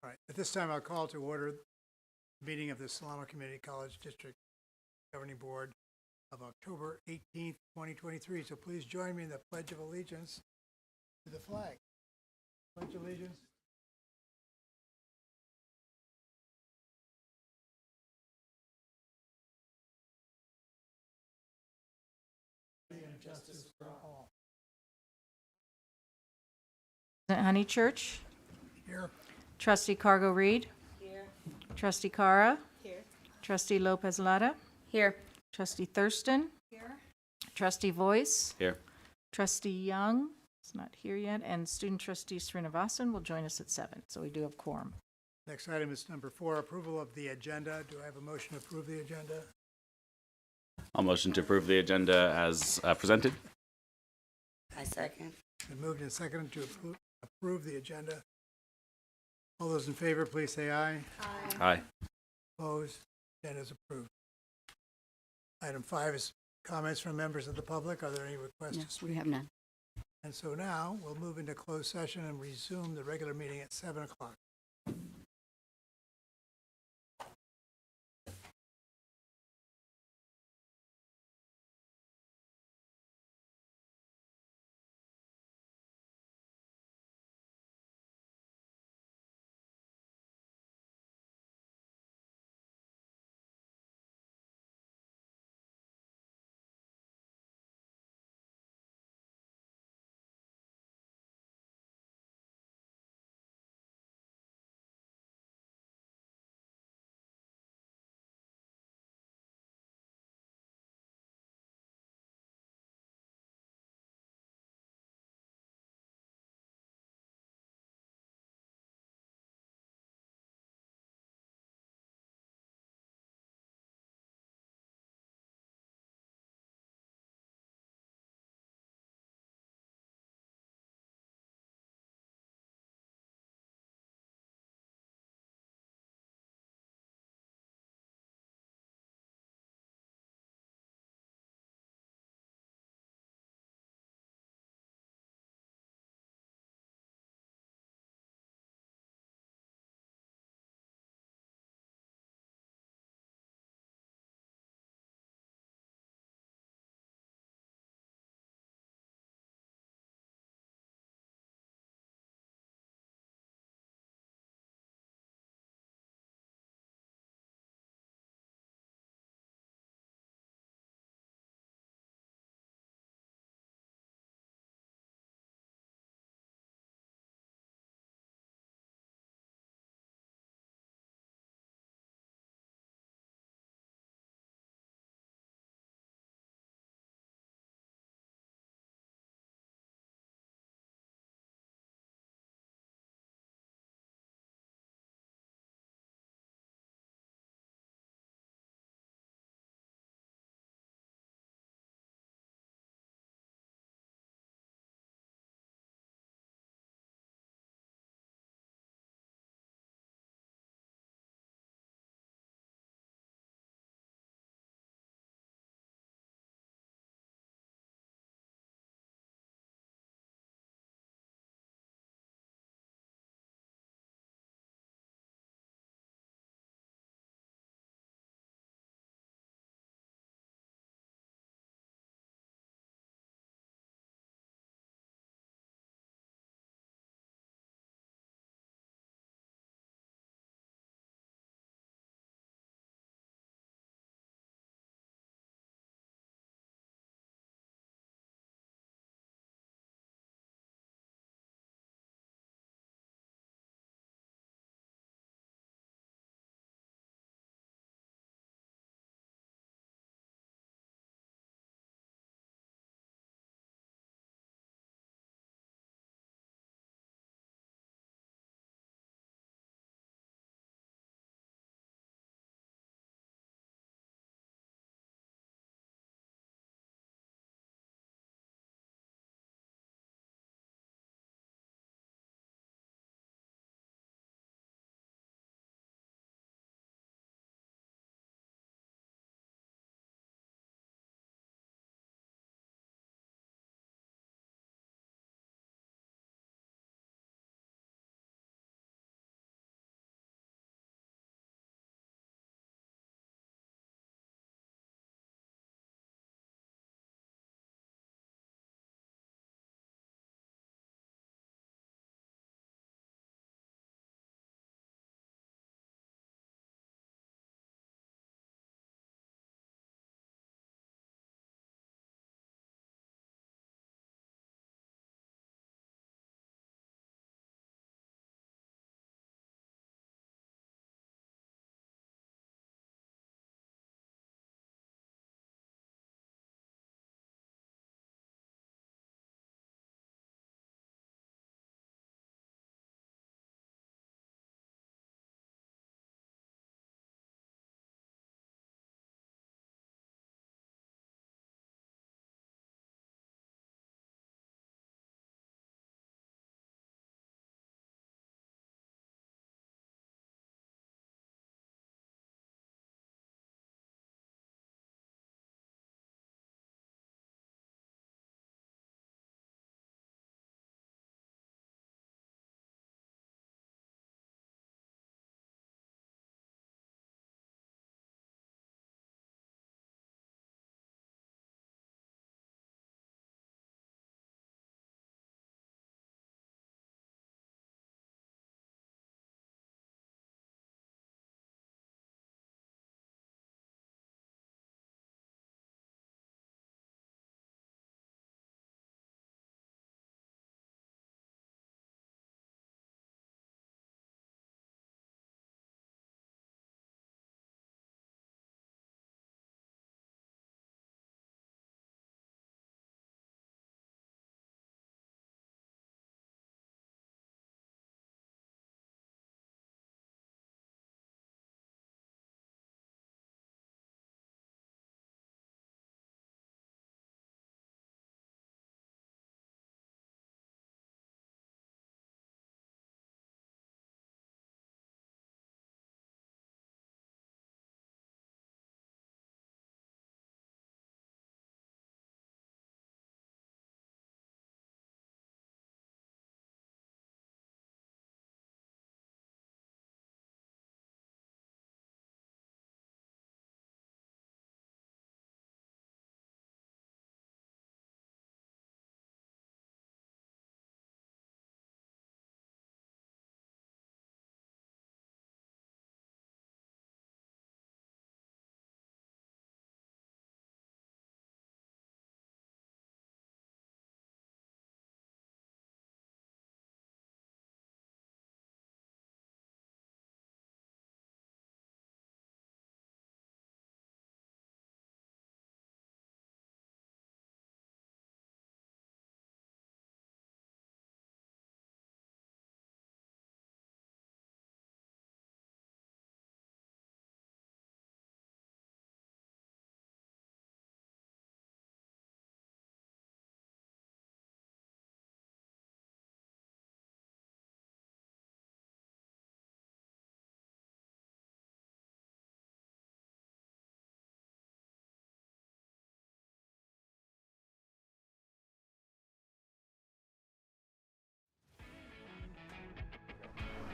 Right. At this time, I'll call to order the meeting of the Solano Community College District Governing Board of October 18th, 2023. So please join me in the Pledge of Allegiance to the flag. Pledge allegiance. And justice for all. Honeychurch. Here. Trustee Cargo Reed. Here. Trustee Cara. Here. Trustee Lopez Lada. Here. Trustee Thurston. Here. Trustee Voice. Here. Trustee Young is not here yet, and student trustee Srinivasan will join us at 7. So we do have quorum. Next item is number 4, approval of the agenda. Do I have a motion to approve the agenda? I'll motion to approve the agenda as presented. I second. Been moved and seconded to approve the agenda. All those in favor, please say aye. Aye. Opposed? Agenda is approved. Item 5 is comments from members of the public. Are there any requests? Yes, we have none. And so now we'll move into closed session and resume the regular meeting at 7 o'clock.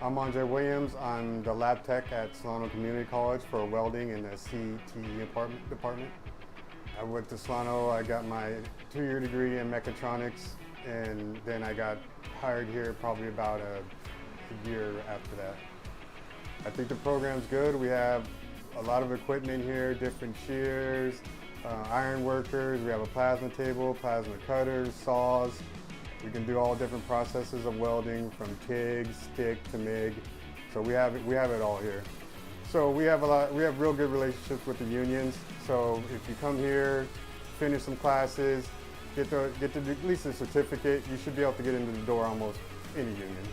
I'm Andre Williams. I'm the lab tech at Solano Community College for welding in the CTE department. I went to Solano, I got my 2-year degree in mechatronics, and then I got hired here probably about a year after that. I think the program's good. We have a lot of equipment here, different shears, iron workers. We have a plasma table, plasma cutters, saws. We can do all different processes of welding from TIG, stick to MIG. So we have it all here. So we have real good relationships with the unions. So if you come here, finish some classes, get at least a certificate, you should be able to get into the door almost any union.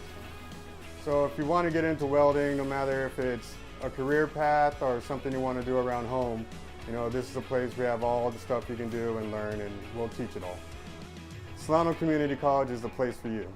So if you want to get into welding, no matter if it's a career path or something you want to do around home, this is a place we have all the stuff you can do and learn, and we'll teach it all. Solano Community College is the place for you.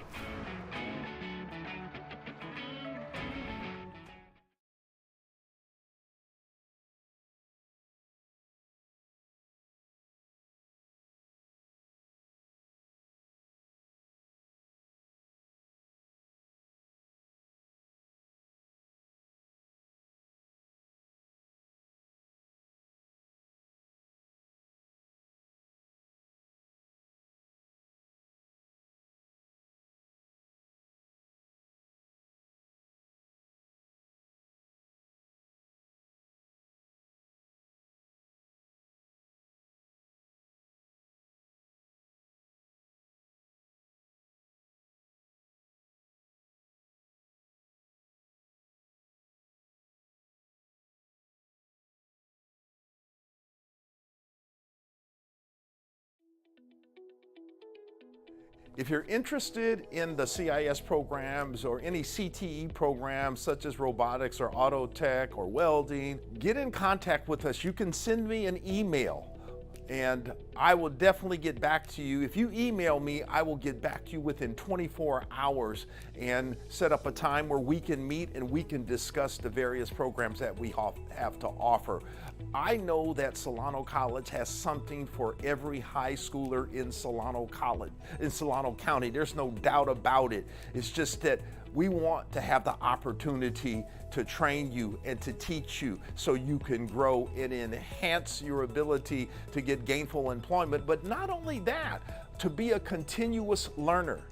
If you're interested in the CIS programs or any CTE programs such as robotics or auto tech or welding, get in contact with us. You can send me an email and I will definitely get back to you. If you email me, I will get back to you within 24 hours and set up a time where we can meet and we can discuss the various programs that we have to offer. I know that Solano College has something for every high schooler in Solano County. There's no doubt about it. It's just that we want to have the opportunity to train you and to teach you so you can grow and enhance your ability to get gainful employment, but not only that, to be a continuous learner.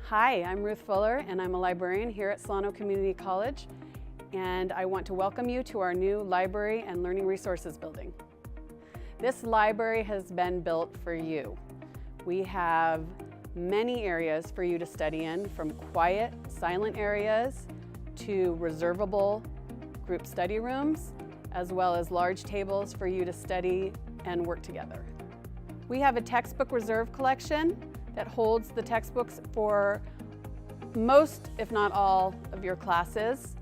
Hi, I'm Ruth Fuller, and I'm a librarian here at Solano Community College, and I want to welcome you to our new Library and Learning Resources building. This library has been built for you. We have many areas for you to study in, from quiet, silent areas to reservable group study rooms, as well as large tables for you to study and work together. We have a textbook reserve collection that holds the textbooks for most, if not all, of your classes.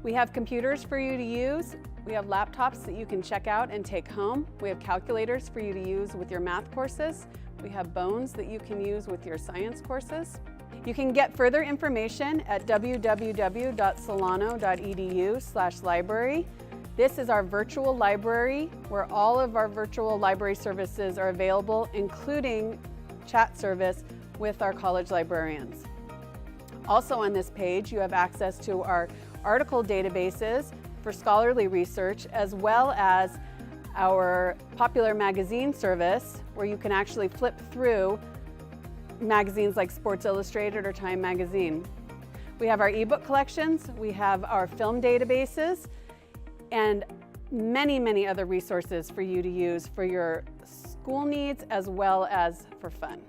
We have computers for you to use. We have laptops that you can check out and take home. We have calculators for you to use with your math courses. We have bones that you can use with your science courses. You can get further information at www.solano.edu/library. This is our virtual library where all of our virtual library services are available, including chat service with our college librarians. Also on this page, you have access to our article databases for scholarly research, as well as our popular magazine service, where you can actually flip through magazines like Sports Illustrated or Time Magazine. We have our ebook collections, we have our film databases, and many, many other resources for you to use for your school needs as well as for fun.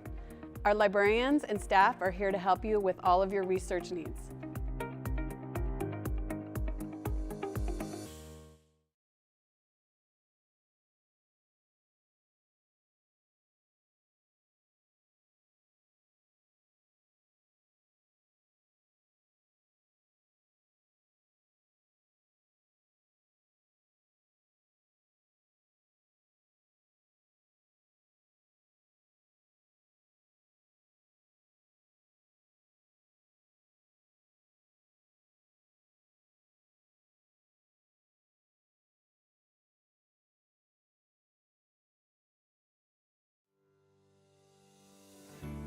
Our librarians and staff are here to help you with all of your research needs.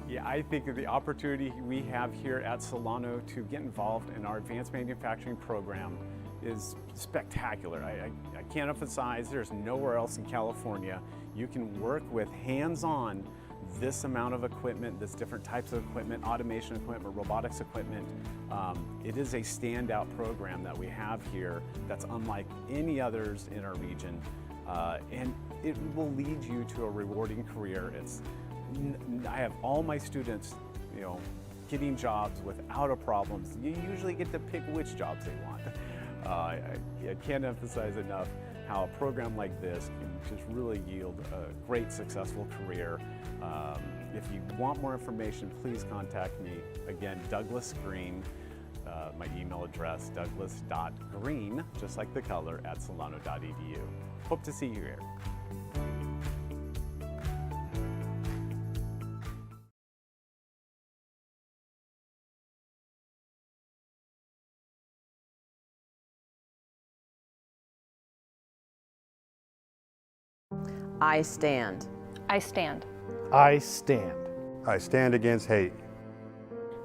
Yeah, I think that the opportunity we have here at Solano to get involved in our advanced manufacturing program is spectacular. I can't emphasize there's nowhere else in California you can work with hands-on this amount of equipment, this different types of equipment, automation equipment, robotics equipment. It is a standout program that we have here that's unlike any others in our region, and it will lead you to a rewarding career. I have all my students, getting jobs without a problem. You usually get to pick which jobs they want. I can't emphasize enough how a program like this can just really yield a great, successful career. If you want more information, please contact me. Again, Douglas Green, my email address, douglas.green, just like the color, @solano.edu. Hope to see you here. I stand. I stand. I stand. I stand against hate.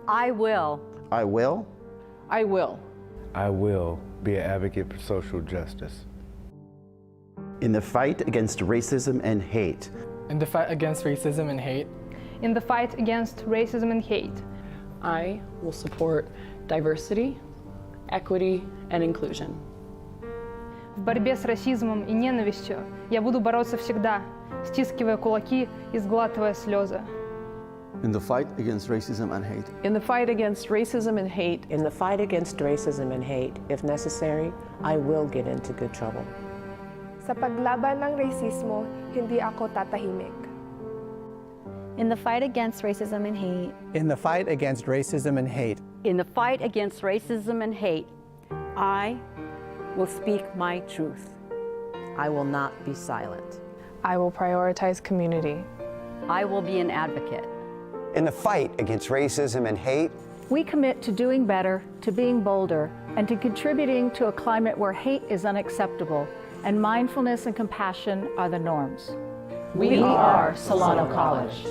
I will. I will. I will. I will be an advocate for social justice. In the fight against racism and hate. In the fight against racism and hate. In the fight against racism and hate. I will support diversity, equity, and inclusion. В борьбе с расизмом и ненавистью я буду бороться всегда, стискивая кулаки и сглатывая слезы. In the fight against racism and hate. In the fight against racism and hate. In the fight against racism and hate. If necessary, I will get into good trouble. Sa paglaban ng rasismo, hindi ako tatahimik. In the fight against racism and hate. In the fight against racism and hate. In the fight against racism and hate. I will speak my truth. I will not be silent. I will prioritize community. I will be an advocate. In the fight against racism and hate, we commit to doing better, to being bolder, and to contributing to a climate where hate is unacceptable and mindfulness and compassion are the norms. We are Solano College.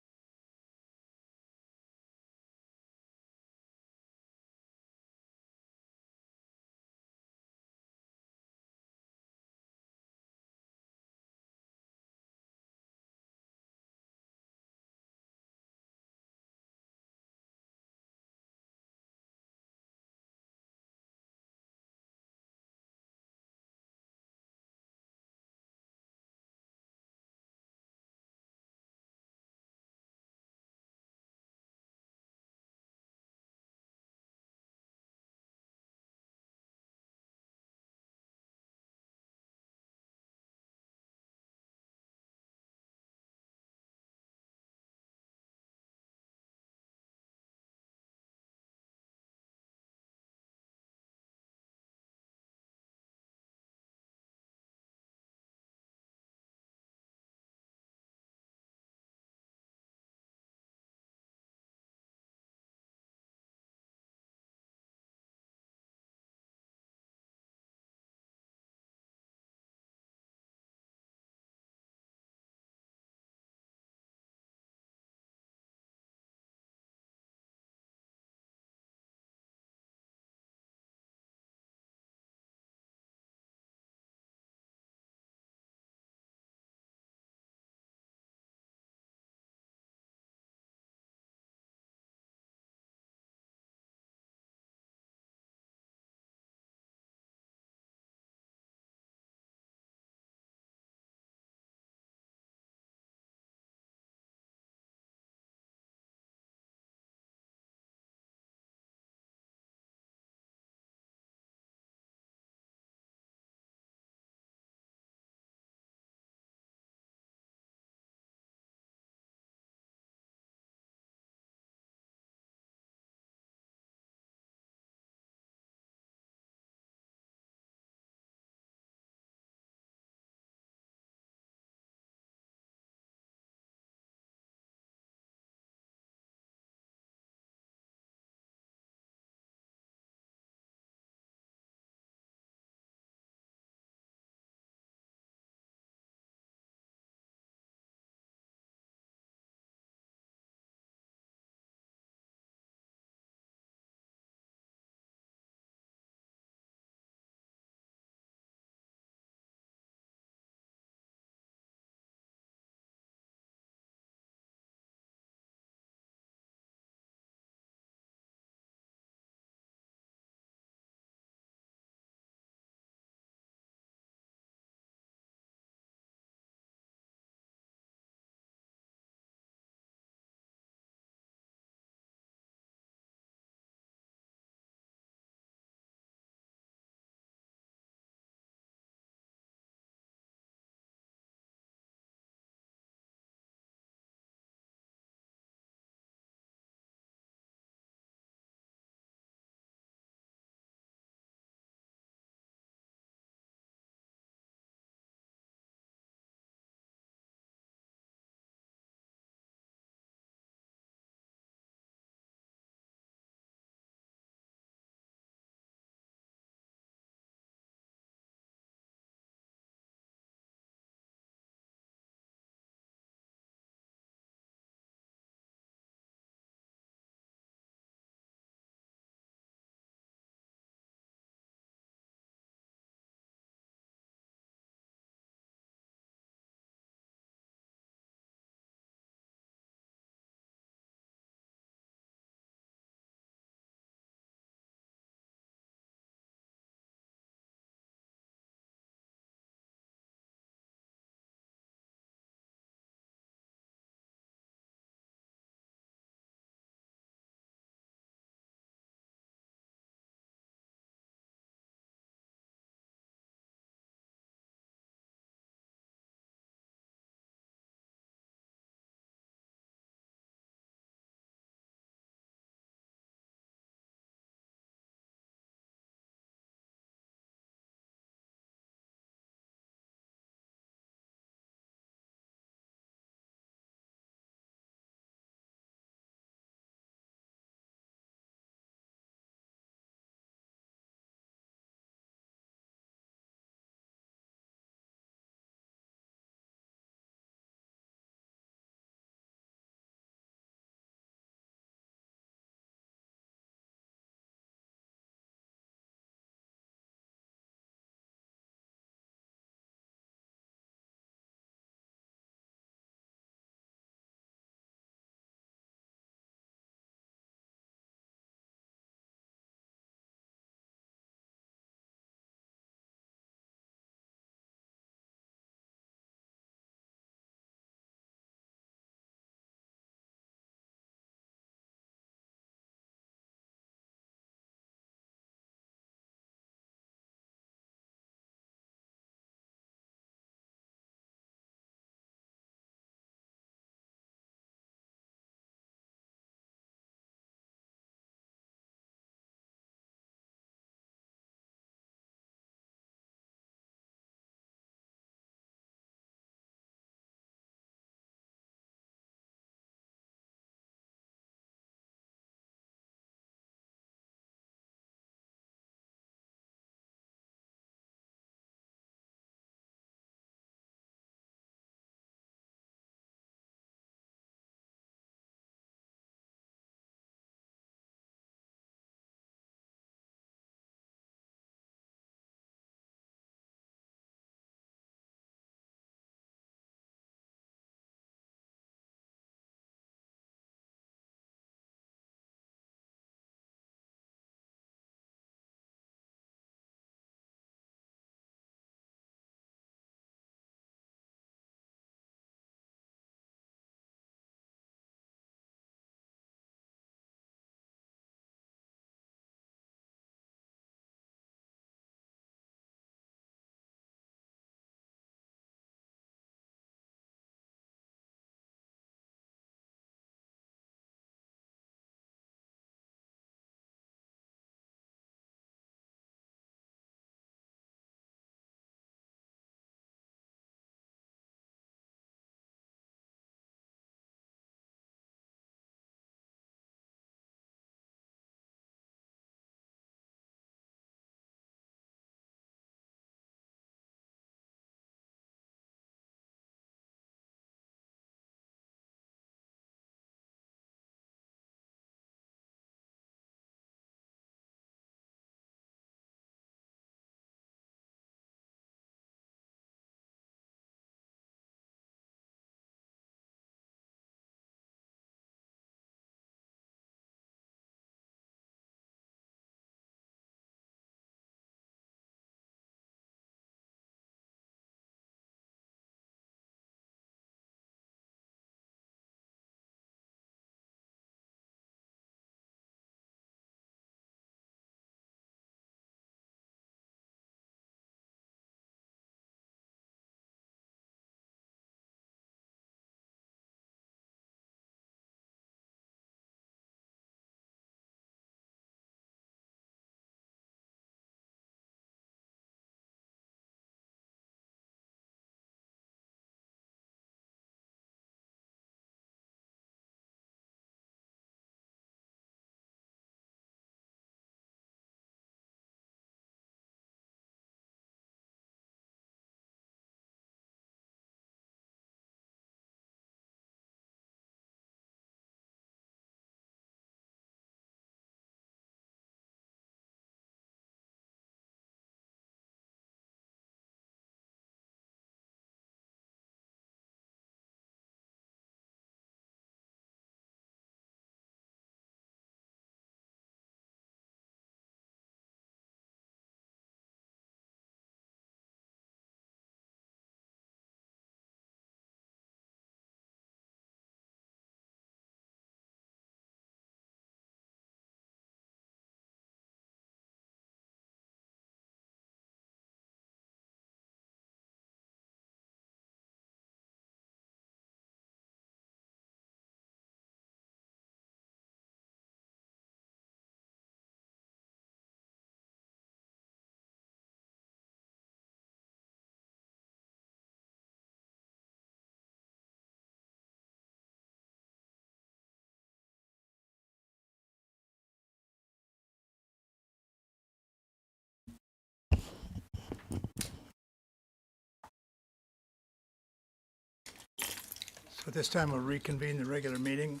At this time, we'll reconvene the regular meeting.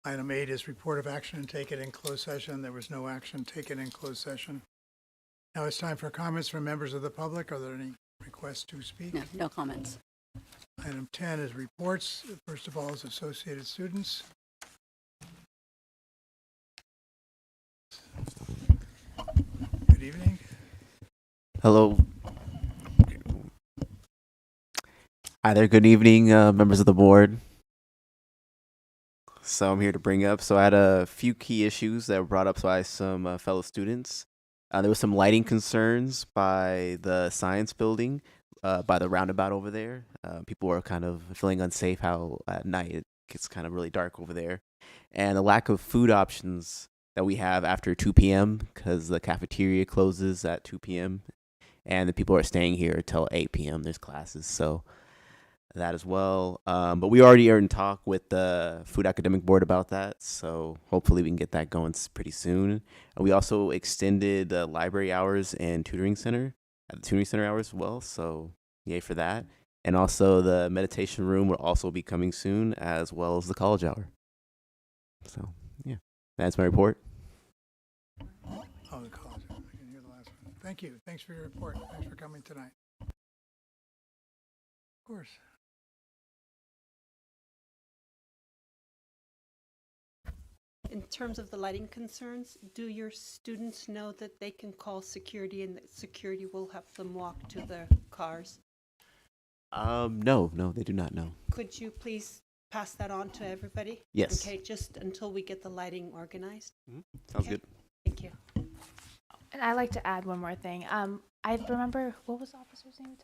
Item 8 is report of action taken in closed session. There was no action taken in closed session. Now it's time for comments from members of the public. Are there any requests to speak? No, no comments. Item 10 is reports. First of all is associated students. Good evening. Hello. Hi there. Good evening, members of the board. So I'm here to bring up. So I had a few key issues that were brought up by some fellow students. There was some lighting concerns by the science building, by the roundabout over there. People were kind of feeling unsafe how at night it gets kind of really dark over there. And the lack of food options that we have after 2 p.m. because the cafeteria closes at 2 p.m. and the people are staying here till 8 p.m. There's classes, so that as well. But we already are in talk with the Food Academic Board about that, so hopefully we can get that going pretty soon. And we also extended the library hours and tutoring center at the tutoring center hours as well, so yay for that. And also the meditation room will also be coming soon, as well as the college hour. So yeah, that's my report. Oh, the college. I can hear the last one. Thank you. Thanks for your report. Thanks for coming tonight. Of course. In terms of the lighting concerns, do your students know that they can call security and that security will help them walk to their cars? No, they do not know. Could you please pass that on to everybody? Yes. Okay, just until we get the lighting organized. Sounds Okay. good. Thank you. And I'd like to add one more thing. I remember, what was the officer's name?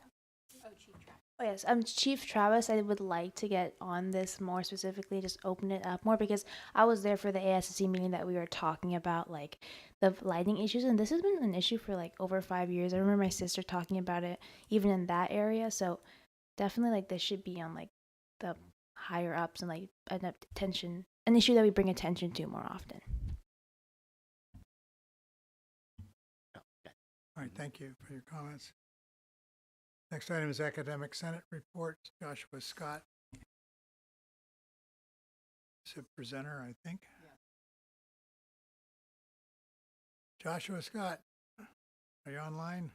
Oh, yes. Chief Travis, I would like to get on this more specifically, just open it up more, because I was there for the ASSC meeting that we were talking about, like, the lighting issues, and this has been an issue for, like, over 5 years. I remember my sister talking about it, even in that area, so definitely, like, this should be on, like, the higher ups and, like, an issue that we bring attention to more often. All right, thank you for your comments. Next item is Academic Senate Report. Joshua Scott is a presenter, I think. Joshua Scott, are you online?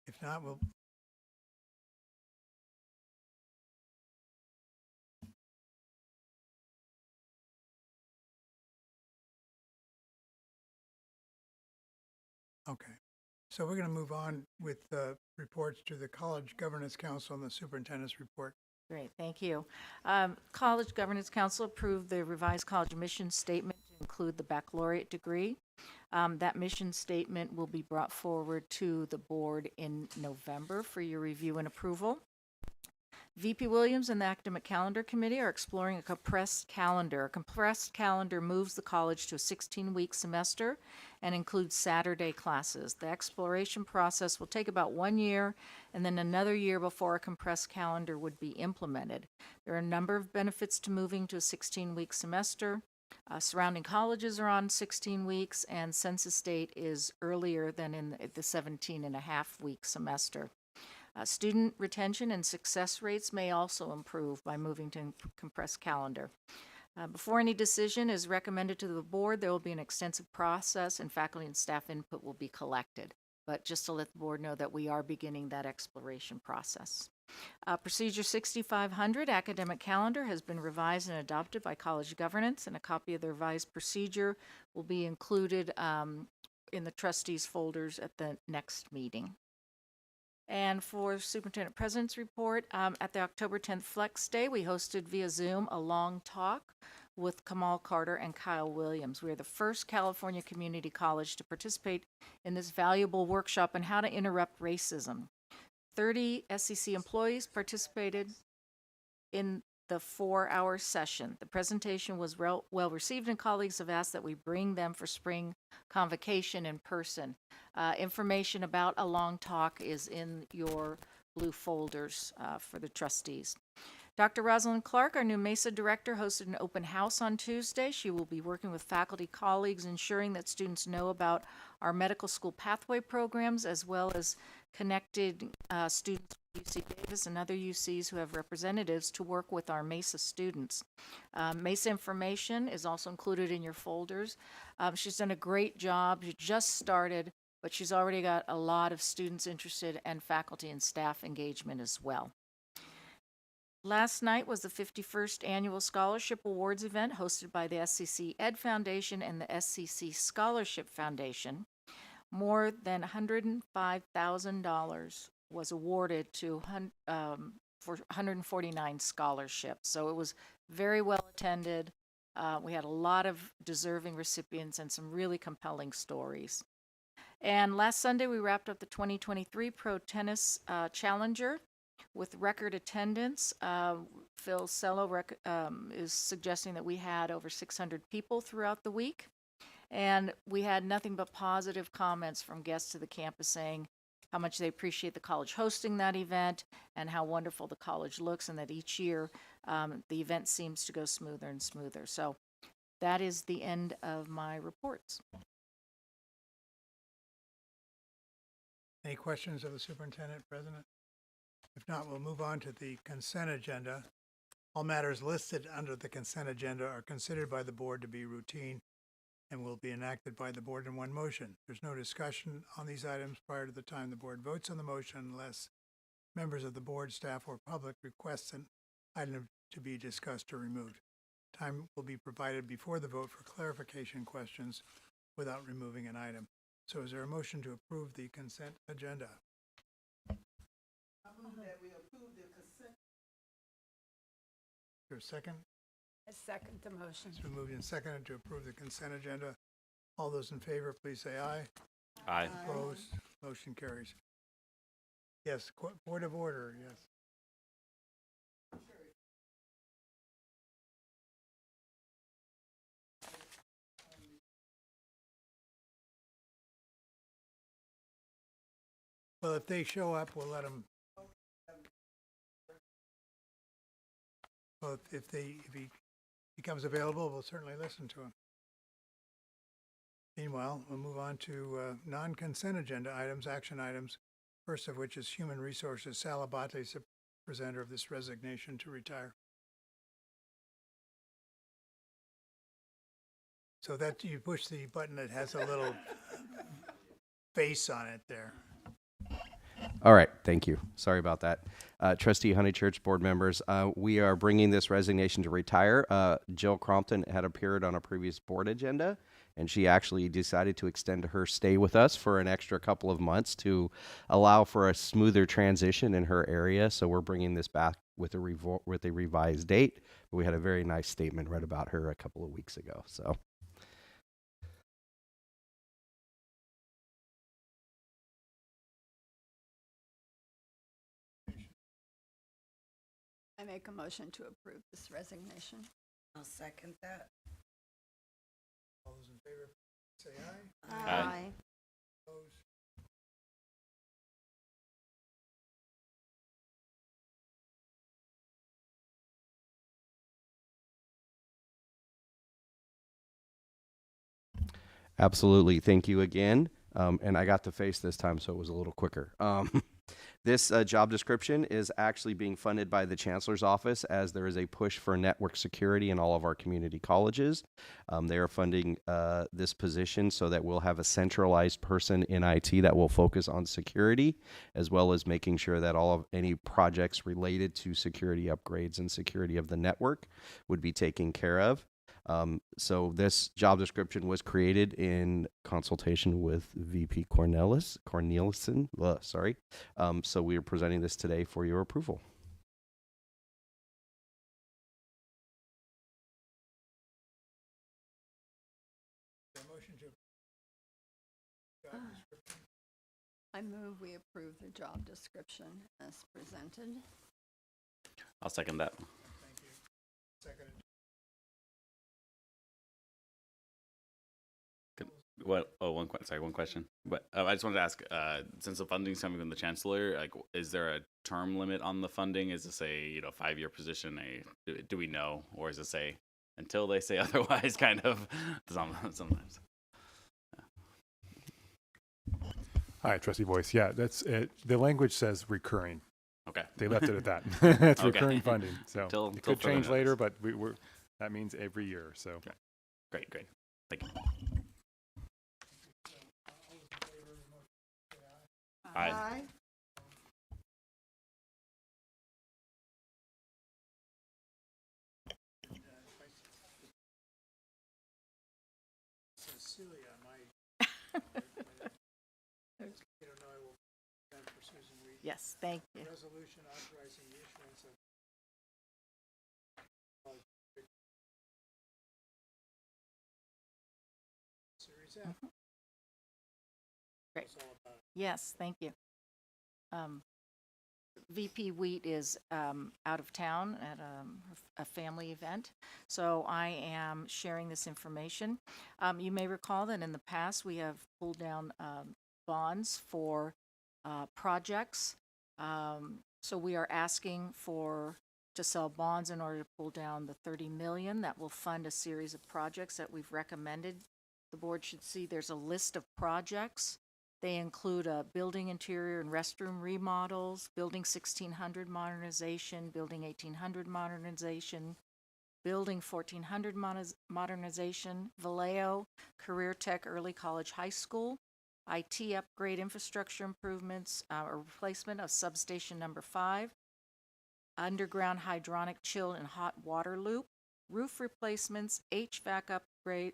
If not, we'll... Okay, so we're going to move on with reports to the College Governance Council and the Superintendent's report. Great, thank you. College Governance Council approved the revised college mission statement to include the baccalaureate degree. That mission statement will be brought forward to the board in November for your review and approval. VP Williams and the Academic Calendar Committee are exploring a compressed calendar. A compressed calendar moves the college to a 16-week semester and includes Saturday classes. The exploration process will take about 1 year and then another year before a compressed calendar would be implemented. There are a number of benefits to moving to a 16-week semester. Surrounding colleges are on 16 weeks, and Census State is earlier than in the 17.5-week semester. Student retention and success rates may also improve by moving to a compressed calendar. Before any decision is recommended to the board, there will be an extensive process and faculty and staff input will be collected. But just to let the board know that we are beginning that exploration process. Procedure 6500, academic calendar, has been revised and adopted by College Governance, and a copy of the revised procedure will be included in the trustees' folders at the next meeting. And for Superintendent President's report, at the October 10th Flex Day, we hosted via Zoom a long talk with Kamal Carter and Kyle Williams. We are the first California community college to participate in this valuable workshop on how to interrupt racism. 30 SEC employees participated in the 4-hour session. The presentation was well received, and colleagues have asked that we bring them for spring convocation in person. Information about a long talk is in your blue folders for the trustees. Dr. Rosalind Clark, our new MESA director, hosted an open house on Tuesday. She will be working with faculty colleagues, ensuring that students know about our medical school pathway programs, as well as connected students with UC Davis and other UCs who have representatives to work with our MESA students. MESA information is also included in your folders. She's done a great job. She just started, but she's already got a lot of students interested and faculty and staff engagement as well. Last night was the 51st Annual Scholarship Awards event hosted by the SCC Ed Foundation and the SCC Scholarship Foundation. More than $105,000 was awarded for 149 scholarships. So it was very well attended. We had a lot of deserving recipients and some really compelling stories. And last Sunday, we wrapped up the 2023 Pro Tennis Challenger with record attendance. Phil Cello is suggesting that we had over 600 people throughout the week. And we had nothing but positive comments from guests to the campus saying how much they appreciate the college hosting that event and how wonderful the college looks, and that each year the event seems to go smoother and smoother. So that is the end of my reports. Any questions of the superintendent, president? If not, we'll move on to the consent agenda. All matters listed under the consent agenda are considered by the board to be routine and will be enacted by the board in one motion. There's no discussion on these items prior to the time the board votes on the motion unless members of the board, staff, or public request an item to be discussed or removed. Time will be provided before the vote for clarification questions without removing an item. So is there a motion to approve the consent agenda? I move that we approve the consent. Is there a second? I second the motion. It's been moved and seconded to approve the consent agenda. All those in favor, please say aye. Aye. Opposed? Motion carries. Yes, point of order, yes. Well, if they show up, we'll let them. Well, if he becomes available, we'll certainly listen to him. Meanwhile, we'll move on to non-consent agenda items, action items. First of which is Human Resources. Sal Abate is the presenter of this resignation to retire. So that you push the button that has a little face on it there. All right, thank you. Sorry about that. Trustee Honeychurch, board members, we are bringing this resignation to retire. Jill Crompton had appeared on a previous board agenda, and she actually decided to extend her stay with us for an extra couple of months to allow for a smoother transition in her area. So we're bringing this back with a revised date. We had a very nice statement read about her a couple of weeks ago. So. I make a motion to approve this resignation. I'll second that. All those in favor, say aye. Aye. Opposed? Absolutely. Thank you again. And I got the face this time, so it was a little quicker. This job description is actually being funded by the Chancellor's Office as there is a push for network security in all of our community colleges. They are funding this position so that we'll have a centralized person in IT that will focus on security, as well as making sure that all of any projects related to security upgrades and security of the network would be taken care of. So this job description was created in consultation with VP Cornelissen. So we are presenting this today for your approval. I move we approve the job description as presented. I'll second that. Thank you. Seconded. One question. But I just wanted to ask, since the funding's coming from the chancellor, like, is there a term limit on the funding? Is this a 5-year position? Do we know, or is this a until they say otherwise kind of sometimes? Hi, Trustee Voice. Yeah, that's it. The language says recurring. Okay. They left it at that. It's Okay. recurring funding. So Till it could further change notice. later, but that means every year. So Okay. Great. Thank you. Aye. Cecilia, my, you don't know, I will stand for Susan Reed. Yes, thank you. Resolution authorizing the issuance of Series F. Great. That's all about it. Yes, thank you. VP Wheat is out of town at a family event, so I am sharing this information. You may recall that in the past we have pulled down bonds for projects. So we are asking to sell bonds in order to pull down the 30 million that will fund a series of projects that we've recommended. The board should see there's a list of projects. They include building interior and restroom remodels, building 1600 modernization, building 1800 modernization, building 1400 modernization, Vallejo, Career Tech Early College High School, IT upgrade infrastructure improvements, or replacement of substation number 5, underground hydronic chilled and hot water loop, roof replacements, HVAC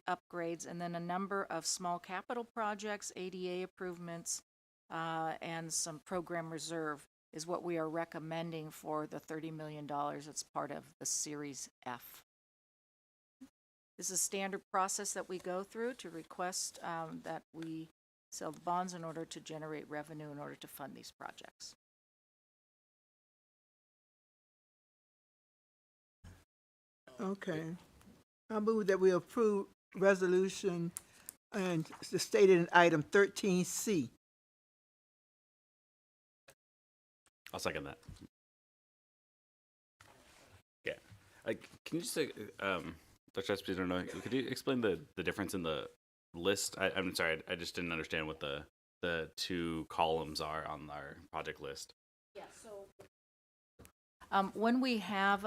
upgrades, and then a number of small capital projects, ADA improvements, and some program reserve is what we are recommending for the $30 million that's part of the Series F. This is a standard process that we go through to request that we sell the bonds in order to generate revenue in order to fund these projects. Okay. I move that we approve resolution and it's stated in item 13C. I'll second that. Yeah. Can you just say, Dr. Espy, don't know, could you explain the difference in the list? I'm sorry, I just didn't understand what the two columns are on our project list. Yeah, so when we have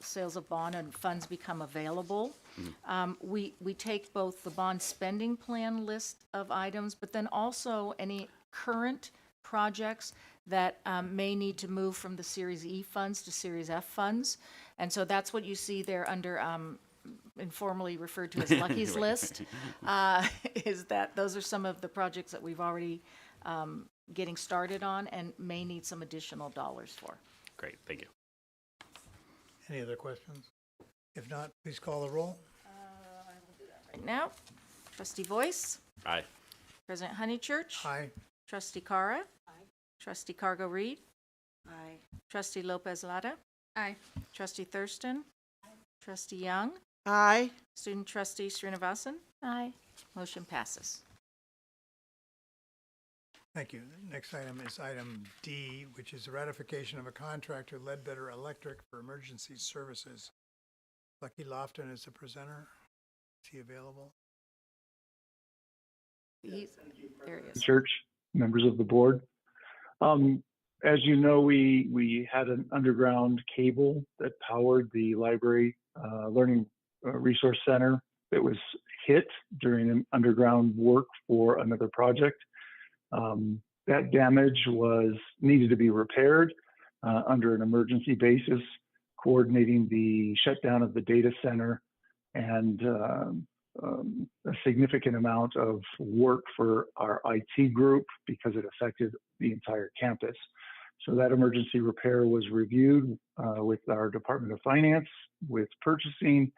sales of bond and funds become available, we take both the bond spending plan list of items, but then also any current projects that may need to move from the Series E funds to Series F funds. And so that's what you see there under informally referred to as Lucky's List, is that those are some of the projects that we've already getting started on and may need some additional dollars for. Great, thank you. Any other questions? If not, please call the roll. I will do that right now. Trustee Voice? Aye. President Honeychurch? Aye. Trustee Cara? Aye. Trustee Cargo Reed? Aye. Trustee Lopez Lada? Aye. Trustee Thurston? Aye. Trustee Young? Aye. Student Trustee Srinivasan? Aye. Motion passes. Thank you. Next item is item D, which is the ratification of a contract with Ledbetter Electric for emergency services. Lucky Lofton is the presenter. Is he available? There he is. Church, members of the board. As you know, we had an underground cable that powered the library learning resource center that was hit during an underground work for another project. That damage needed to be repaired under an emergency basis, coordinating the shutdown of the data center and a significant amount of work for our IT group because it affected the entire campus. So that emergency repair was reviewed with our Department of Finance, with purchasing,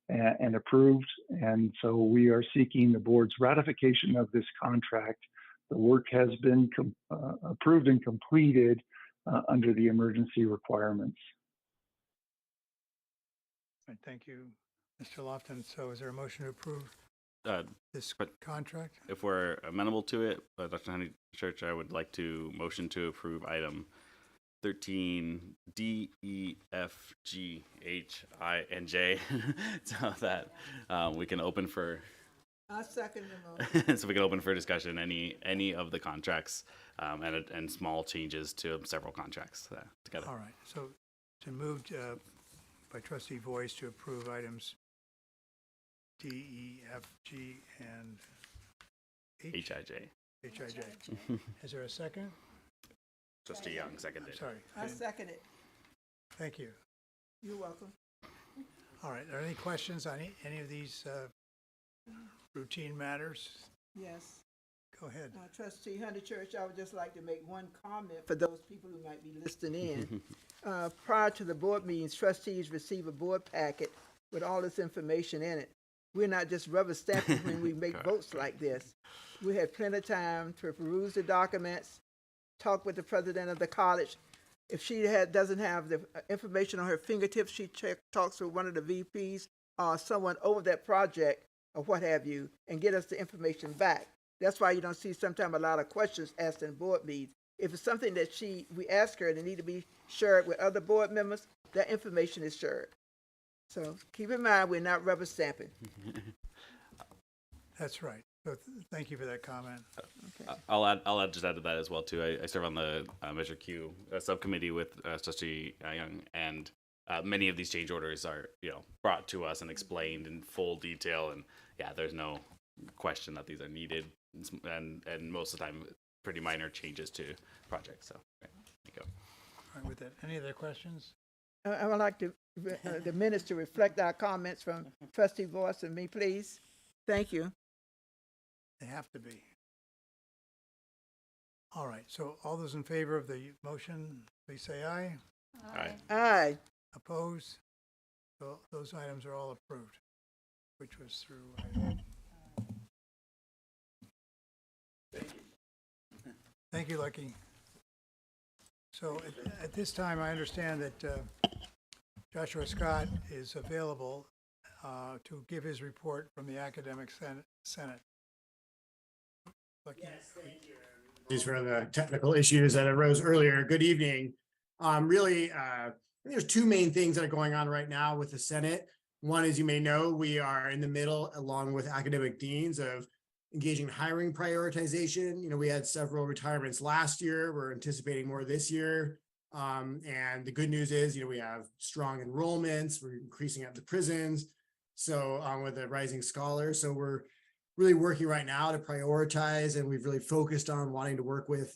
and approved. And so we are seeking the board's ratification of this contract. The work has been approved and completed under the emergency requirements. All right, thank you, Mr. Lofton. So is there a motion to approve this contract? If we're amenable to it, Dr. Honeychurch, I would like to motion to approve item 13 D, E, F, G, H, I, and J, so that we can open for I second the motion. So we can open for discussion any of the contracts and small changes to several contracts together. All right, so it's been moved by trustee Voice to approve items D, E, F, G, and H? HIJ. HIJ. Is there a second? Trustee Young seconded. Sorry. I second it. Thank you. You're welcome. All right, are there any questions on any of these routine matters? Yes. Go ahead. Trustee Honeychurch, I would just like to make one comment for those people who might be listening in. Prior to the board meetings, trustees receive a board packet with all this information in it. We're not just rubber stamping when we make votes like this. We had plenty of time to peruse the documents, talk with the president of the college. If she doesn't have the information on her fingertips, she talks with one of the VPs or someone over that project or what have you, and get us the information back. That's why you don't see sometimes a lot of questions asked in board meetings. If it's something that we ask her and it need to be shared with other board members, that information is shared. So keep in mind, we're not rubber stamping. That's right. So thank you for that comment. Okay. I'll just add to that as well too. I serve on the Measure Q subcommittee with Trustee Young, and many of these change orders are brought to us and explained in full detail. And there's no question that these are needed, and most of the time pretty minor changes to projects. So there you go. All right, with that, any other questions? I would like the minutes to reflect our comments from Trustee Voice and me, please. Thank you. They have to be. All right, so all those in favor of the motion, please say aye. Aye. Aye. Opposed? So those items are all approved, which was through. Thank you, Lucky. So at this time, I understand that Joshua Scott is available to give his report from the Academic Senate. Lucky. Yes, thank you. These were the technical issues that arose earlier. Good evening. Really, I think there's two main things that are going on right now with the Senate. One, as you may know, we are in the middle, along with academic deans, of engaging hiring prioritization. We had several retirements last year. We're anticipating more this year. And the good news is, we have strong enrollments. We're increasing out the prisons. So with the rising scholars. So we're really working right now to prioritize, and we've really focused on wanting to work with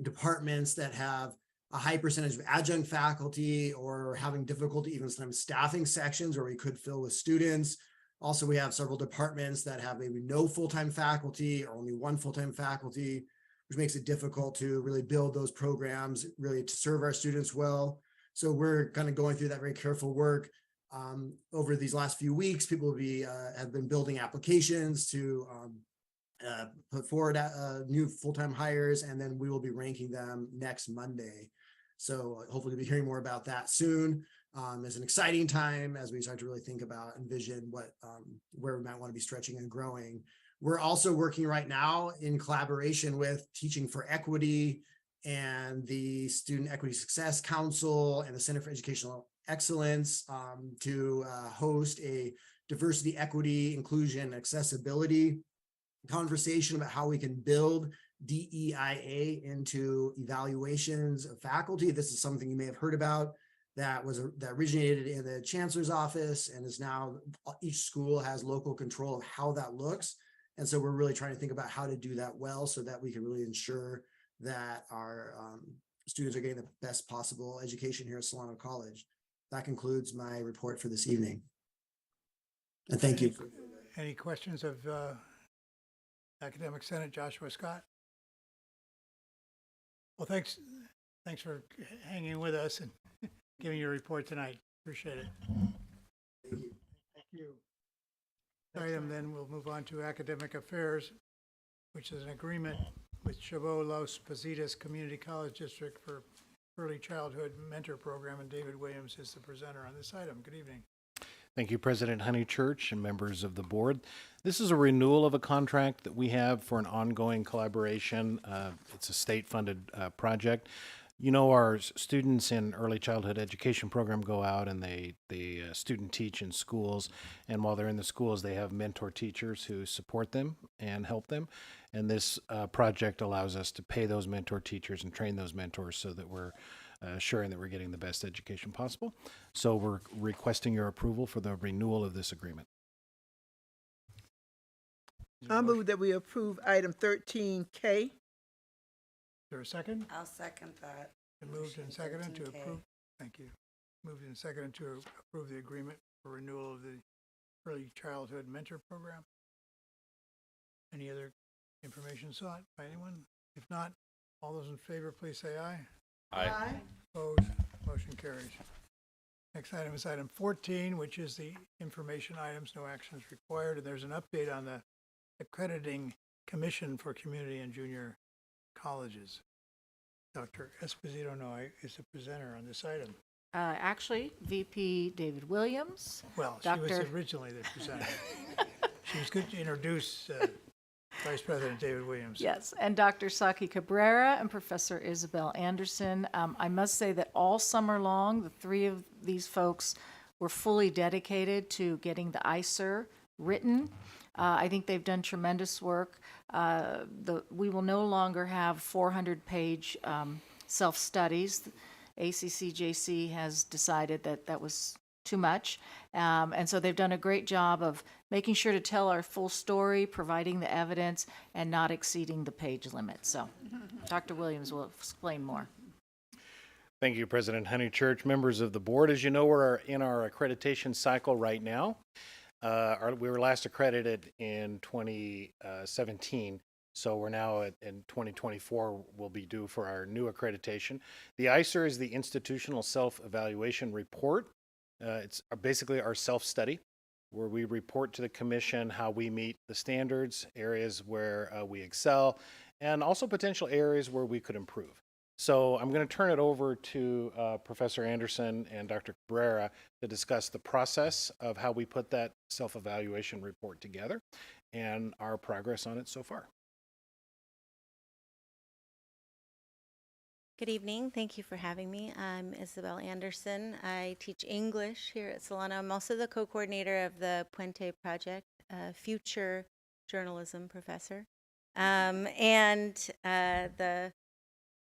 departments that have a high percentage of adjunct faculty or having difficulty even sometimes staffing sections where we could fill with students. Also, we have several departments that have maybe no full-time faculty or only one full-time faculty, which makes it difficult to really build those programs, really to serve our students well. So we're kind of going through that very careful work. Over these last few weeks, people have been building applications to put forward new full-time hires, and then we will be ranking them next Monday. So hopefully we'll be hearing more about that soon. It's an exciting time as we start to really think about, envision where we might want to be stretching and growing. We're also working right now in collaboration with Teaching for Equity and the Student Equity Success Council and the Center for Educational Excellence to host a diversity, equity, inclusion, accessibility conversation about how we can build DEIA into evaluations of faculty. This is something you may have heard about that originated in the chancellor's office and is now each school has local control of how that looks. And so we're really trying to think about how to do that well so that we can really ensure that our students are getting the best possible education here at Solano College. That concludes my report for this evening. And thank you. Any questions of Academic Senate Joshua Scott? Well, thanks for hanging with us and giving your report tonight. Appreciate it. Thank you. Item then we'll move on to Academic Affairs, which is an agreement with Chabot Los Positas Community College District for Early Childhood Mentor Program, and David Williams is the presenter on this item. Good evening. Thank you, President Honeychurch and members of the board. This is a renewal of a contract that we have for an ongoing collaboration. It's a state-funded project You know, our students in early childhood education program go out and they student teach in schools, and while they're in the schools, they have mentor teachers who support them and help them. And this project allows us to pay those mentor teachers and train those mentors so that we're assuring that we're getting the best education possible. So we're requesting your approval for the renewal of this agreement. I move that we approve item 13K. Is there a second? I'll second that. Been moved and seconded to 13K. approve. Thank you. Moved and seconded to approve the agreement for renewal of the early childhood mentor program. Any other information sought by anyone? If not, all those in favor, please say aye. Aye. Opposed? Motion carries. Next item is item 14, which is the information items. No action is required. And there's an update on the Accrediting Commission for Community and Junior Colleges. Dr. Esposito Noy is the presenter on this item. Actually, VP David Williams. Well, she was originally the presenter. She was good to introduce Vice President David Williams. Yes, and Dr. Saki Cabrera and Professor Isabel Anderson. I must say that all summer long, the three of these folks were fully dedicated to getting the ICER written. I think they've done tremendous work. We will no longer have 400-page self-studies. ACCJC has decided that that was too much. And so they've done a great job of making sure to tell our full story, providing the evidence, and not exceeding the page limit. So Dr. Williams will explain more. Thank you, President Honeychurch, members of the board. As you know, we're in our accreditation cycle right now. We were last accredited in 2017, so we're now in 2024, we'll be due for our new accreditation. The ICER is the Institutional Self-Evaluation Report. It's basically our self-study, where we report to the commission how we meet the standards, areas where we excel, and also potential areas where we could improve. So I'm going to turn it over to Professor Anderson and Dr. Cabrera to discuss the process of how we put that self-evaluation report together and our progress on it so far. Good evening. Thank you for having me. I'm Isabel Anderson. I teach English here at Solano. I'm also the co-coordinator of the Puente Project, future journalism professor, and the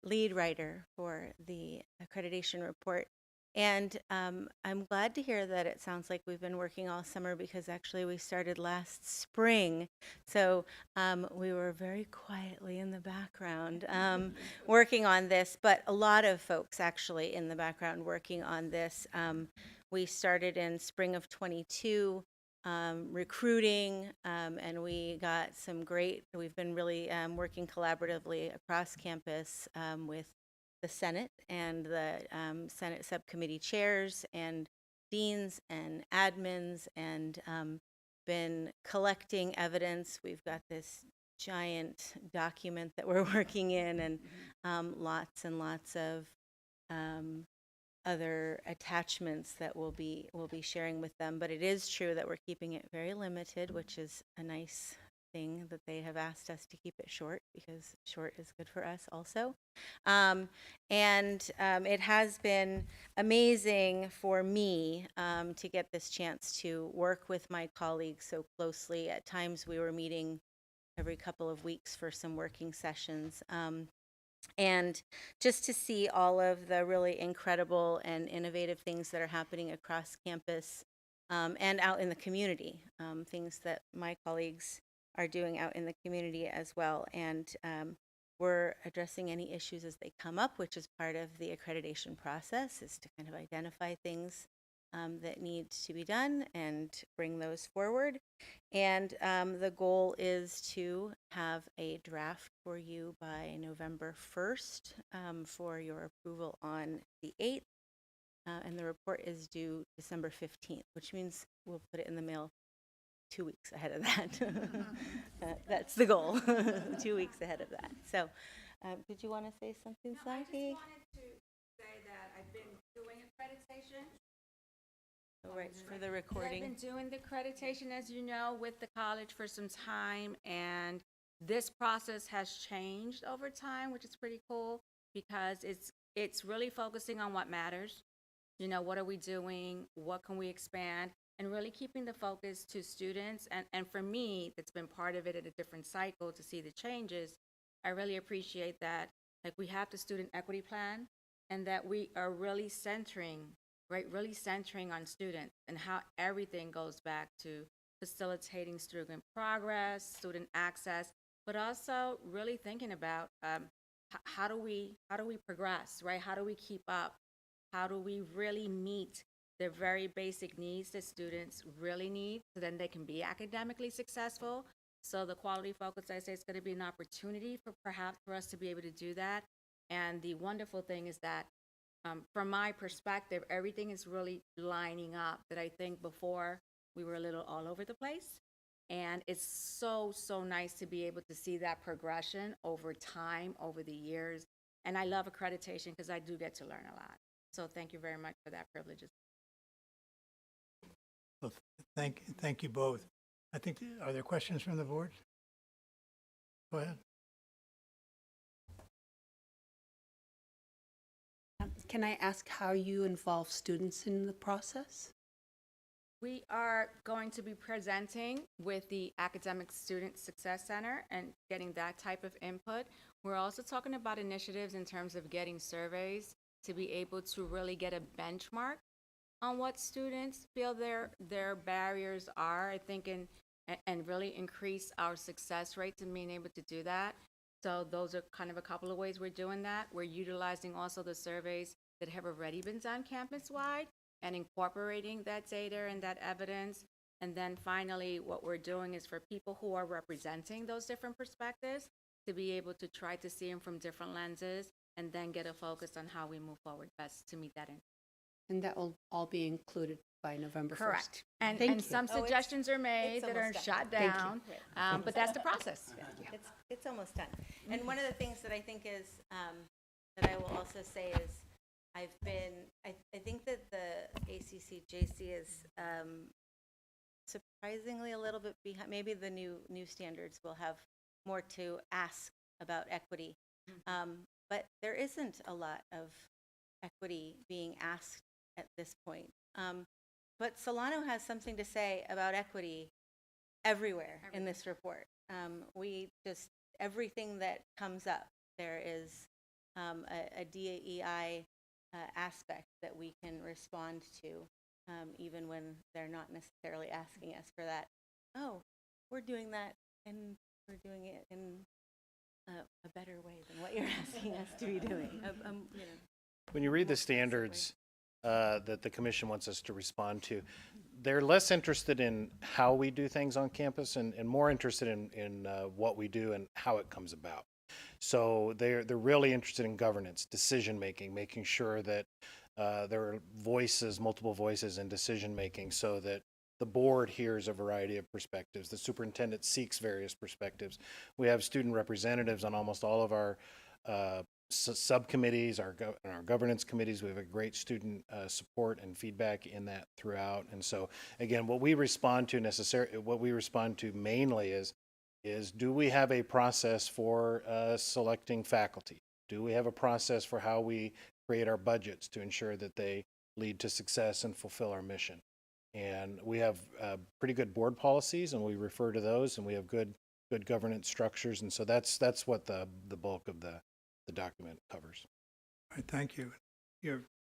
lead writer for the accreditation report. And I'm glad to hear that it sounds like we've been working all summer, because actually we started last spring. So we were very quietly in the background working on this, but a lot of folks actually in the background working on this. We started in spring of 22, recruiting, and we got we've been really working collaboratively across campus with the Senate and the Senate subcommittee chairs and deans and admins, and been collecting evidence. We've got this giant document that we're working in, and lots and lots of other attachments that we'll be sharing with them. But it is true that we're keeping it very limited, which is a nice thing that they have asked us to keep it short, because short is good for us also. It has been amazing for me to get this chance to work with my colleagues so closely. At times we were meeting every couple of weeks for some working sessions. And just to see all of the really incredible and innovative things that are happening across campus and out in the community, things that my colleagues are doing out in the community as well. And we're addressing any issues as they come up, which is part of the accreditation process, is to kind of identify things that need to be done and bring those forward. And the goal is to have a draft for you by November 1st for your approval on the 8th. And the report is due December 15th, which means we'll put it in the mail 2 weeks ahead of that. That's the goal, 2 weeks ahead of that. So did you want to say something, Saki? I just wanted to say that I've been doing accreditation. Oh, right, for the recording. I've been doing the accreditation, as you know, with the college for some time, and this process has changed over time, which is pretty cool, because it's it's really focusing on what matters. You know, what are we doing? What can we expand? And really keeping the focus to students. And for me, that's been part of it at a different cycle to see the changes. I really appreciate that. Like, we have the student equity plan, and that we are really centering, right? Really centering on students and how everything goes back to facilitating student progress, student access, but also really thinking about how do we progress, right? How do we keep up? How do we really meet the very basic needs that students really need so then they can be academically successful? So the quality focus, I say, is going to be an opportunity for perhaps for us to be able to do that. And the wonderful thing is that from my perspective, everything is really lining up, that I think before we were a little all over the place. And it's so, so nice to be able to see that progression over time, over the years. And I love accreditation because I do get to learn a lot. So thank you very much for that privilege. Well, thank you both. I think, are there questions from the board? Go ahead. Can I ask how you involve students in the process? We are going to be presenting with the Academic Student Success Center and getting that type of input. We're also talking about initiatives in terms of getting surveys to be able to really get a benchmark on what students feel their barriers are, I think, and really increase our success rates in being able to do that. So those are kind of a couple of ways we're doing that. We're utilizing also the surveys that have already been done campus-wide and incorporating that data and that evidence. And then finally, what we're doing is for people who are representing those different perspectives to be able to try to see them from different lenses and then get a focus on how we move forward best to meet that end. And that will all be included by November 1st. Correct. And Thank you. some suggestions are made that are shot Thank you. down, but that's the process. It's almost done. And one of the things that I think is, that I will also say is, I think that the ACCJC is surprisingly a little bit behind. Maybe the new standards will have more to ask about equity. But there isn't a lot of equity being asked at this point. But Solano has something to say about equity everywhere in this report. Everything that comes up, there is a DEI aspect that we can respond to, even when they're not necessarily asking us for that. Oh, we're doing that, and we're doing it in a better way than what you're asking us to be doing. When you read the standards that the commission wants us to respond to, they're less interested in how we do things on campus and more interested in what we do and how it comes about. So they're really interested in governance, decision making, making sure that there are multiple voices in decision making, so that the board hears a variety of perspectives. The superintendent seeks various perspectives. We have student representatives on almost all of our subcommittees, our governance committees. We have a great student support and feedback in that throughout. And so, again, what we respond to mainly is do we have a process for selecting faculty? Do we have a process for how we create our budgets to ensure that they lead to success and fulfill our mission? And we have pretty good board policies, and we refer to those, and we have good governance structures. And so that's what the bulk of the document covers. All right, thank you.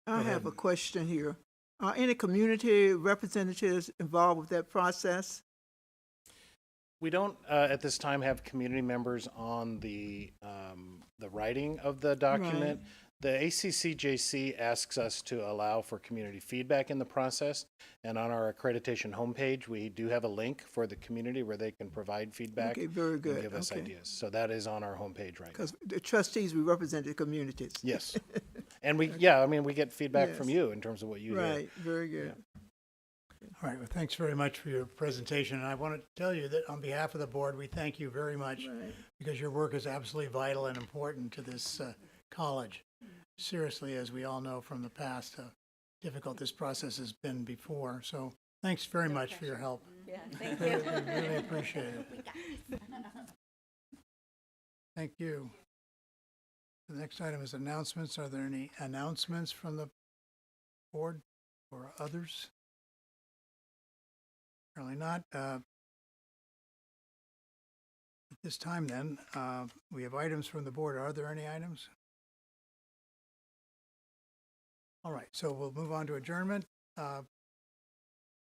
I have a question here. Are any community representatives involved with that process? We don't at this time have community members on the writing of the document. Right. The ACCJC asks us to allow for community feedback in the process, and on our accreditation homepage, we do have a link for the community where they can provide feedback. Okay, very good. And give us ideas. So that is on our homepage right now. Because the trustees, we represent the communities. Yes, and we get feedback from Yes. you in terms of what you hear. Right, very good. All right, well, thanks very much for your presentation. And I want to tell you that on behalf of the board, we thank you very much because your work is absolutely vital and important to this college. Seriously, as we all know from the past, how difficult this process has been before. So thanks very much for your help. Yeah, thank Really, you. really appreciate it. Thank you. The next item is announcements. Are there any announcements from the board or others? Apparently not. At this time then, we have items from the board. Are there any items? All right, so we'll move on to adjournment. Oh,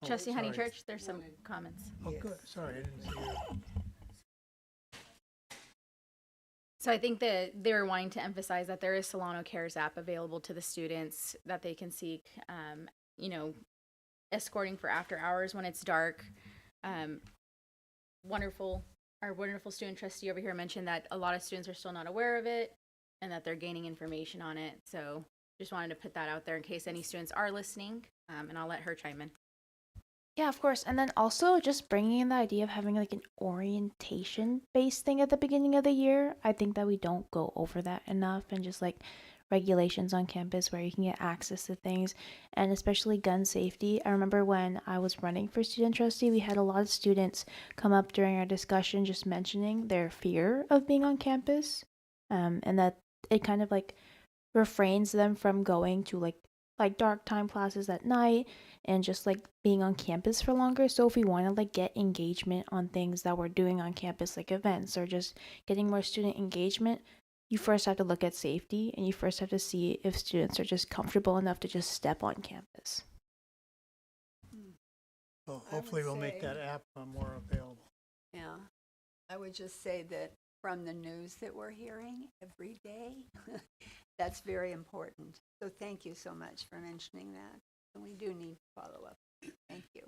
Trustee sorry. Honeychurch, there's some comments. Oh, good. Sorry, I didn't see you. So I think that they were wanting to emphasize that there is Solano Cares app available to the students that they can seek, escorting for after hours when it's dark. Our wonderful student trustee over here mentioned that a lot of students are still not aware of it and that they're gaining information on it. So just wanted to put that out there in case any students are listening, and I'll let her chime in. Yeah, of course. And then also just bringing in the idea of having like an orientation based thing at the beginning of the year. I think that we don't go over that enough, and just like regulations on campus where you can get access to things, and especially gun safety. I remember when I was running for student trustee, we had a lot of students come up during our discussion just mentioning their fear of being on campus, and that it kind of like refrains them from going to like dark time classes at night and just like being on campus for longer. So if we want to like get engagement on things that we're doing on campus, like events or just getting more student engagement, you first have to look at safety, and you first have to see if students are just comfortable enough to just step on campus. Well, hopefully we'll make that app more available. Yeah, I would just say that from the news that we're hearing every day, that's very important. So thank you so much for mentioning that. And we do need to follow up. Thank you.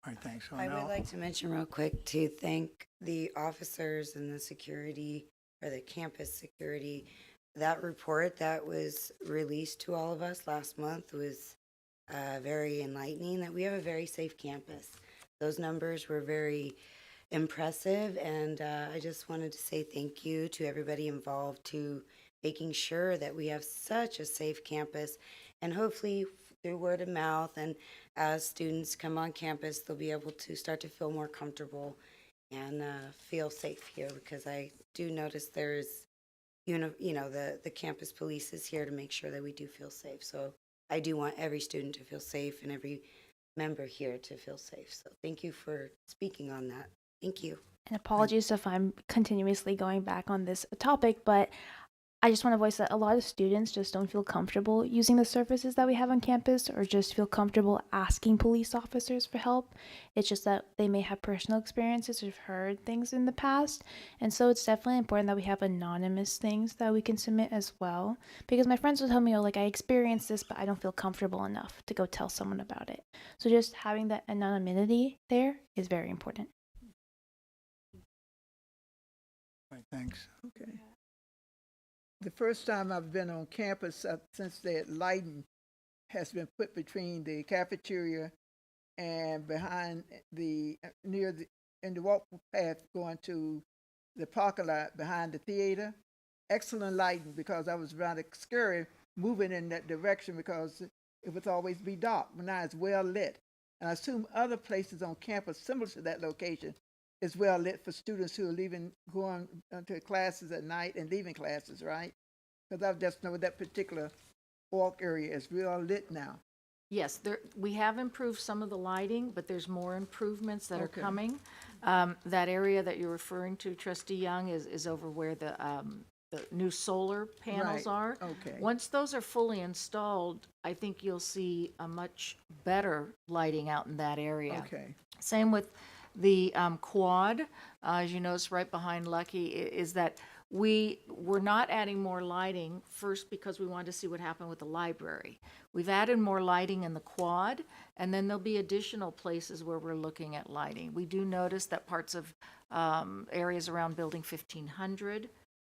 All right, thanks. So I now, would like to mention real quick to thank the officers and the security, or the campus security. That report that was released to all of us last month was very enlightening, that we have a very safe campus. Those numbers were very impressive, and I just wanted to say thank you to everybody involved to making sure that we have such a safe campus, and hopefully through word of mouth and as students come on campus, they'll be able to start to feel more comfortable and feel safe here, because I do notice there's, the campus police is here to make sure that we do feel safe. So I do want every student to feel safe and every member here to feel safe. So thank you for speaking on that. Thank you. And apologies if I'm continuously going back on this topic, but I just want to voice that a lot of students just don't feel comfortable using the services that we have on campus, or just feel comfortable asking police officers for help. It's just that they may have personal experiences or have heard things in the past. And so it's definitely important that we have anonymous things that we can submit as well. Because my friends will tell me, oh, like I experienced this, but I don't feel comfortable enough to go tell someone about it. So just having that anonymity there is very important. all right, thanks. Okay. The first time I've been on campus since that lighting has been put between the cafeteria and behind in the walk path going to the parking lot behind the theater. Excellent lighting, because I was rather scary moving in that direction because it would always be dark. But now it's well lit. And I assume other places on campus similar to that location is well lit for students who are going to classes at night and leaving classes, right? Because I just know that particular walk area is real lit now. Yes, we have improved some of the lighting, but there's more improvements that are coming. That area that you're referring to, Trustee Young, is over where the new solar panels are. Okay. Once those are fully installed, I think you'll see a much better lighting out in that area. Okay. Same with the quad, as you notice right behind Lucky, is that we're not adding more lighting, first because we wanted to see what happened with the library. We've added more lighting in the quad, and then there'll be additional places where we're looking at lighting. We do notice that parts of areas around Building 1500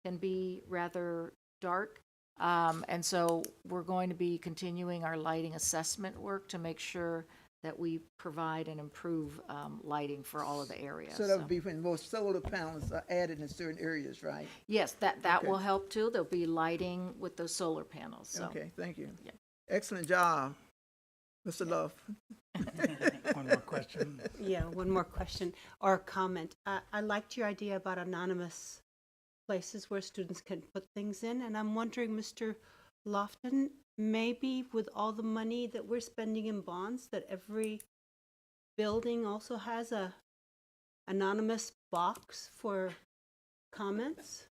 can be rather dark. And so we're going to be continuing our lighting assessment work to make sure that we provide and improve lighting for all of the areas. So that would be when more solar panels are added in certain areas, right? Yes, that will help too. There'll be lighting with those solar panels. So. Okay, thank you. Yeah. Excellent job, Mr. Love. One more question. Yeah, one more question or comment. I liked your idea about anonymous places where students can put things in. And I'm wondering, Mr. Lofton, maybe with all the money that we're spending in bonds, that every building also has a anonymous box for comments?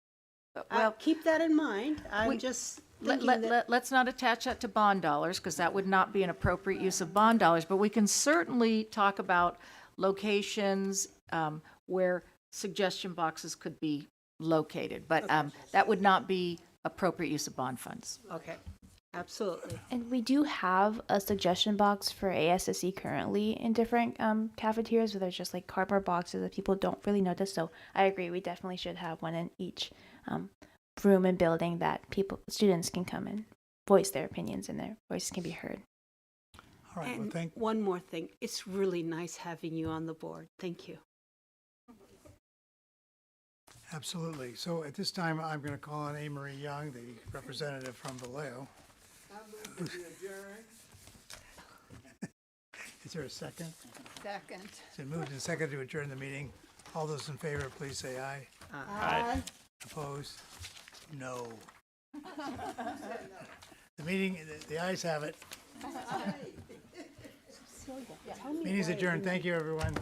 Well, keep that in mind. I'm just thinking that let's not attach that to bond dollars, because that would not be an appropriate use of bond dollars, but we can certainly talk about locations where suggestion boxes could be located, but that would not be appropriate use of bond funds. okay, absolutely. And we do have a suggestion box for ASSE currently in different cafeterias where there's just like cardboard boxes that people don't really notice. So I agree, we definitely should have one in each room and building that students can come and voice their opinions and their voices can be heard. All right, well, And one more thing, it's really nice having you on the board. Thank you. absolutely. So at this time, I'm going to call on A. Marie Young, the representative from Vallejo. Is there a second? Second. It's been moved and seconded to adjourn the meeting. All those in favor, please say aye. Aye. Opposed? No. The meeting, the ayes have it. Meeting's adjourned. Thank you, everyone.